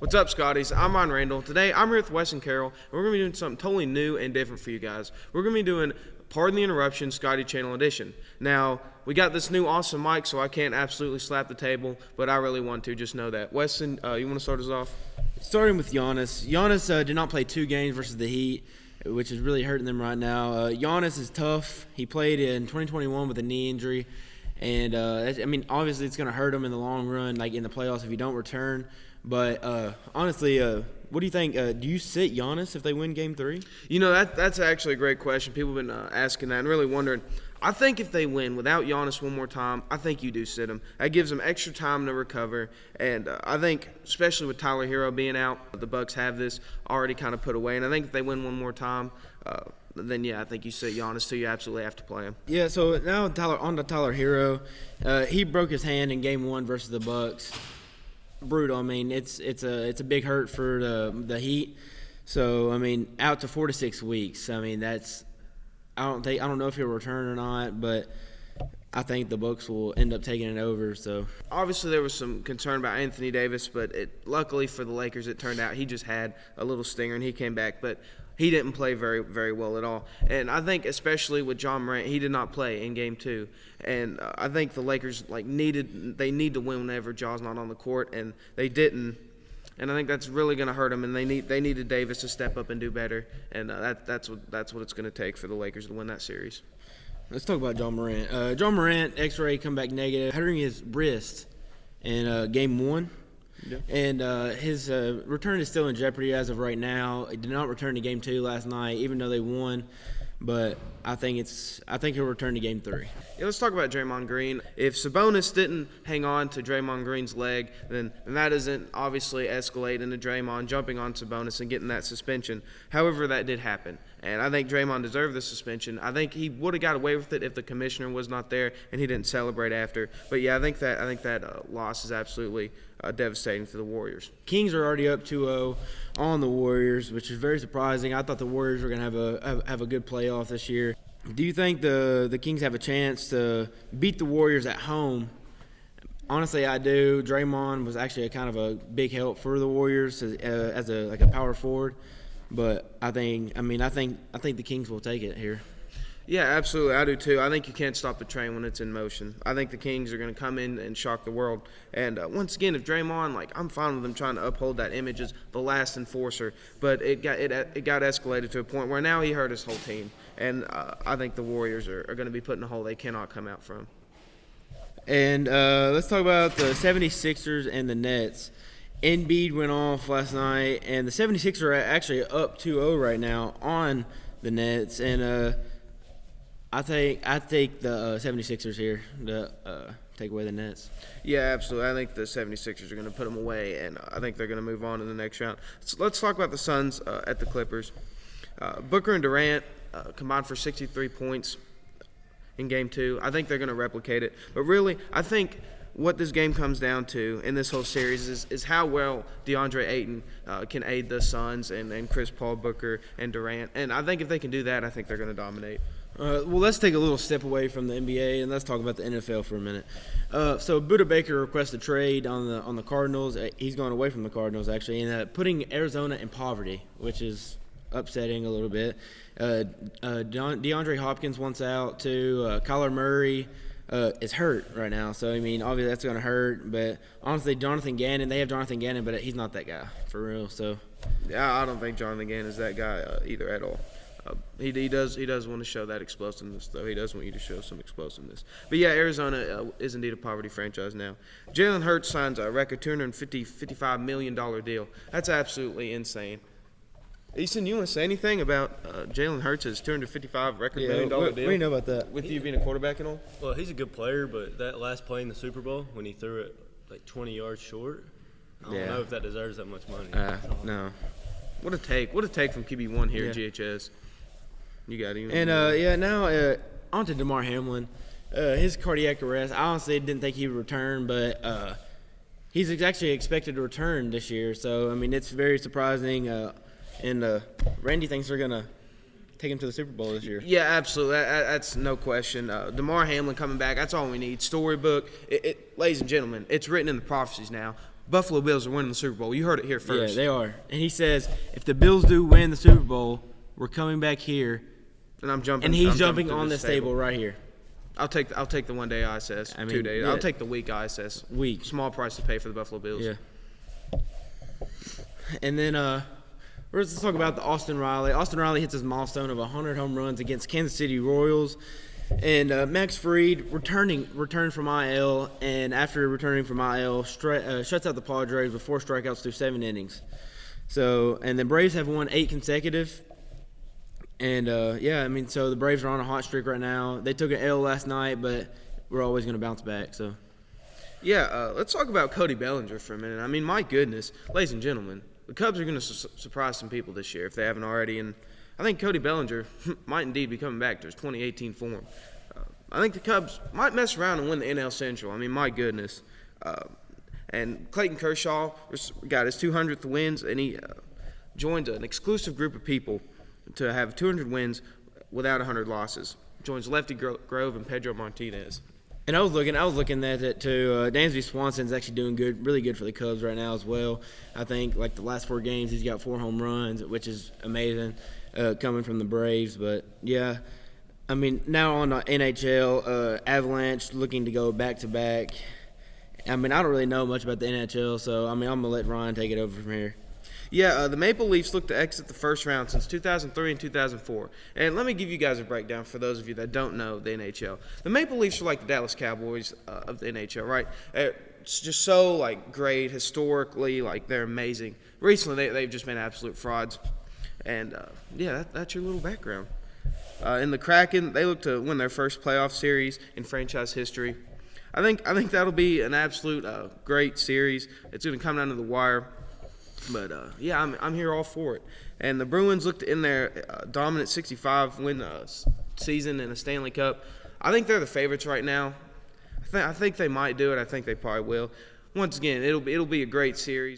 What's up, Scotties? I'm Ron Randall. Today, I'm here with Wes and Carroll, and we're going to be doing something totally new and different for you guys. We're going to be doing Pardon the Interruption, Scottie Channel Edition. Now, we got this new awesome mic, so I can't absolutely slap the table, but I really want to, just know that. Weston, you want to start us off? Starting with Giannis. Giannis did not play 2 games versus the Heat, which is really hurting them right now. Giannis is tough. He played in 2021 with a knee injury, and, obviously it's going to hurt him in the long run, like in the playoffs if you don't return. But honestly, what do you think? Do you sit Giannis if they win Game 3? You know, that's actually a great question. People have been asking that and really wondering. I think if they win without Giannis one more time, I think you do sit him. That gives them extra time to recover. And I think, especially with Tyler Hero being out, the Bucks have this already kind of put away. And I think if they win one more time, then, yeah, I think you sit Giannis too. You absolutely have to play him. Yeah, so now on to Tyler Hero. He broke his hand in Game 1 versus the Bucks. Brutal. I mean, it's a big hurt for the Heat. So I mean, out to 4 to 6 weeks. I mean, I don't know if he'll return or not, but I think the Bucks will end up taking it over. So obviously there was some concern about Anthony Davis, but luckily for the Lakers, it turned out he just had a little stinger and he came back. But he didn't play very, very well at all. And I think especially with John Morant, he did not play in Game 2. And I think the Lakers need to win whenever Ja's not on the court, and they didn't. And I think that's really going to hurt them. And they needed Davis to step up and do better. And that's what it's going to take for the Lakers to win that series. Let's talk about John Morant. John Morant, X-ray come back negative, hurting his wrist in Game 1. Yeah. And his return is still in jeopardy as of right now. He did not return to Game 2 last night, even though they won. But I think he'll return to Game 3. Yeah, let's talk about Draymond Green. If Sabonis didn't hang on to Draymond Green's leg, then that doesn't obviously escalate into Draymond jumping on Sabonis and getting that suspension. However, that did happen. And I think Draymond deserved the suspension. I think he would have got away with it if the commissioner was not there and he didn't celebrate after. But yeah, I think that loss is absolutely devastating to the Warriors. Kings are already up 2-0 on the Warriors, which is very surprising. I thought the Warriors were going to have a good playoff this year. Do you think the Kings have a chance to beat the Warriors at home? Honestly, I do. Draymond was actually kind of a big help for the Warriors as a power forward. But I think the Kings will take it here. Yeah, absolutely. I do too. I think you can't stop the train when it's in motion. I think the Kings are going to come in and shock the world. And once again, if Draymond, I'm fine with them trying to uphold that image as the last enforcer, but it got escalated to a point where now he hurt his whole team. And I think the Warriors are going to be put in a hole they cannot come out from. And let's talk about the 76ers and the Nets. Embiid went off last night, and the 76ers are actually up 2-0 right now on the Nets. And I take the 76ers here to take away the Nets. Yeah, absolutely. I think the 76ers are going to put them away, and I think they're going to move on in the next round. So let's talk about the Suns at the Clippers. Booker and Durant combined for 63 points in Game 2. I think they're going to replicate it. But really, I think what this game comes down to in this whole series is how well DeAndre Ayton can aid the Suns and Chris Paul, Booker, and Durant. And I think if they can do that, I think they're going to dominate. Well, let's take a little step away from the NBA and let's talk about the NFL for a minute. So Buda Baker requested a trade on the Cardinals. He's going away from the Cardinals, actually, and putting Arizona in poverty, which is upsetting a little bit. DeAndre Hopkins wants out too. Kyler Murray is hurt right now, so obviously that's going to hurt. But honestly, they have Jonathan Gannon, but he's not that guy for real. So yeah, I don't think Jonathan Gannon is that guy either at all. He does want to show that explosiveness, though. He does want you to show some explosiveness. But yeah, Arizona is indeed a poverty franchise now. Jalen Hurts signs a record $55 million deal. That's absolutely insane. Easton, you want to say anything about Jalen Hurts' $255 million deal? What do you know about that? With you being a quarterback and all? Well, he's a good player, but that last play in the Super Bowl when he threw it 20 yards short, I don't know if that deserves that much money. No. What a take from QB1 here at GHS. You got him. And now on to DeMar Hamlin. His cardiac arrest. I honestly didn't think he would return, but he's actually expected to return this year. So it's very surprising. And Randy thinks they're gonna take him to the Super Bowl this year. Yeah, absolutely. That's no question. DeMar Hamlin coming back. That's all we need. Storybook. Ladies and gentlemen, it's written in the prophecies now. Buffalo Bills are winning the Super Bowl. You heard it here first. Yeah, they are. And he says, if the Bills do win the Super Bowl, we're coming back here. And I'm jumping. And he's I'm jumping to on this table right here. I'll take the 1 day ISS. 2 days. Yeah. I'll take the week ISS. Week. Small price to pay for the Buffalo Bills. Yeah. And then let's talk about the Austin Riley. Austin Riley hits his milestone of 100 home runs against Kansas City Royals. And Max Fried returned from IL, and after returning from IL, shuts out the Padres with 4 strikeouts through 7 innings. So, and the Braves have won 8 consecutive. And so the Braves are on a hot streak right now. They took an L last night, but we're always going to bounce back. So, yeah, let's talk about Cody Bellinger for a minute. I mean, my goodness, ladies and gentlemen, the Cubs are going to surprise some people this year if they haven't already. And I think Cody Bellinger might indeed be coming back to his 2018 form. I think the Cubs might mess around and win the NL Central. I mean, my goodness. And Clayton Kershaw got his 200th wins, and he joined an exclusive group of people to have 200 wins without 100 losses. Joins Lefty Grove and Pedro Martinez. And I was looking at it too. Dansby Swanson's actually doing good, really good for the Cubs right now as well. I think like the last 4 games he's got 4 home runs, which is amazing, coming from the Braves. But yeah, I mean now on the NHL, Avalanche looking to go back to back. I mean I don't really know much about the NHL, so I mean I'm gonna let Ryan take it over from here. Yeah, the Maple Leafs look to exit the first round since 2003 and 2004. And let me give you guys a breakdown for those of you that don't know the NHL. The Maple Leafs are like the Dallas Cowboys of the NHL, right? It's just so, like, great historically. Like, they're amazing. Recently, they've just been absolute frauds. And, that's your little background. In the Kraken, they look to win their first playoff series in franchise history. I think that'll be an absolute great series. It's going to come down to the wire. But, I'm here all for it. And the Bruins looked in their dominant 65-win season in a Stanley Cup. I think they're the favorites right now. I think they might do it. I think they probably will. Once again, it'll be a great series.